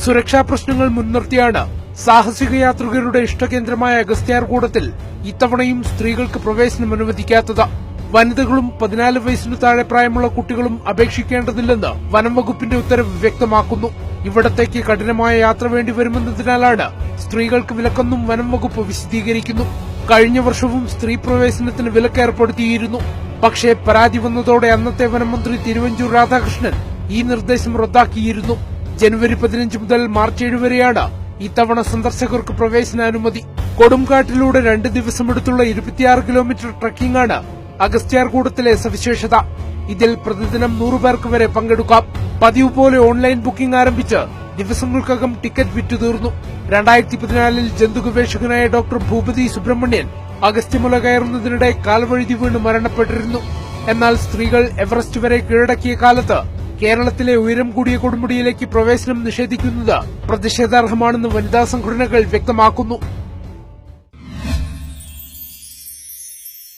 സുരക്ഷാ പ്രശ്നങ്ങൾ മുൻനിർത്തിയാണ് സാഹസിക യാത്രികരുടെ ഇഷ്ടകേന്ദ്രമായ അഗസ്ത്യാർകൂടത്തിൽ ഇത്തവണയും സ്ത്രീകൾക്ക് പ്രവേശനം അനുവദിക്കാത്തത്. വനിതകളും 14 വയസ്സിനു താഴെ പ്രായമുള്ള കുട്ടികളും അപേക്ഷിക്കേണ്ടതില്ലെന്ന് വനം വകുപ്പിന്റെ ഉത്തരവ് വ്യക്തമാക്കുന്നു. ഇവിടത്തേക്ക് കഠിനമായ യാത്ര വേണ്ടിവരുമെന്നതിനാലാണ് സ്ത്രീകൾക്ക് വിലക്കെന്നും വനം വകുപ്പ് വിശദീകരിക്കുന്നു. കഴിഞ്ഞ വർഷവും സ്ത്രീ പ്രവേശനത്തിന് വിലക്ക് ഏർപ്പെടുത്തിയിരുന്നു. പക്ഷേ പരാതി വന്നതോടെ അന്നത്തെ വനമന്ത്രി തിരുവഞ്ചൂർ രാധാകൃഷ്ണൻ ഈ നിർദ്ദേശം റദ്ദാക്കിയിരുന്നു. ജനുവരി 15 മുതൽ മാർച്ച് 7 വരെയാണ് ഇത്തവണ സന്ദർശകർക്ക് പ്രവേശനാനുമതി. കൊടുംകാട്ടിലൂടെ 2 ദിവസമെടുത്തുള്ള 26 കിലോമീറ്റർ ട്രക്കിംഗാണ് അഗസ്ത്യാർകൂടത്തിലെ സവിശേഷത. ഇതിൽ പ്രതിദിനം 100 പേർക്ക് വരെ പങ്കെടുക്കാം. പതിവ് പോലെ ഓൺലൈൻ ബുക്കിംഗ് ആരംഭിച്ച് ദിവസങ്ങൾക്കകം ടിക്കറ്റ് വിറ്റുതീർന്നു. 2014-ൽ ജന്തുഗവേഷകനായ ഡോക്ടർ ഭൂപതി സുബ്രഹ്മണ്യൻ അഗസ്ത്യമല കയറുന്നതിനിടെ കാൽവഴുതി വീണ് മരണപ്പെട്ടിരുന്നു. എന്നാൽ സ്ത്രീകൾ എവറസ്റ്റ് വരെ കീഴടക്കിയ കാലത്ത് കേരളത്തിലെ ഉയരം കൂടിയ കൊടുമുടിയിലേക്ക് പ്രവേശനം നിഷേധിക്കുന്നത് പ്രതിഷേധാർഹമാണെന്ന് വനിതാ സംഘടനകൾ വ്യക്തമാക്കുന്നു.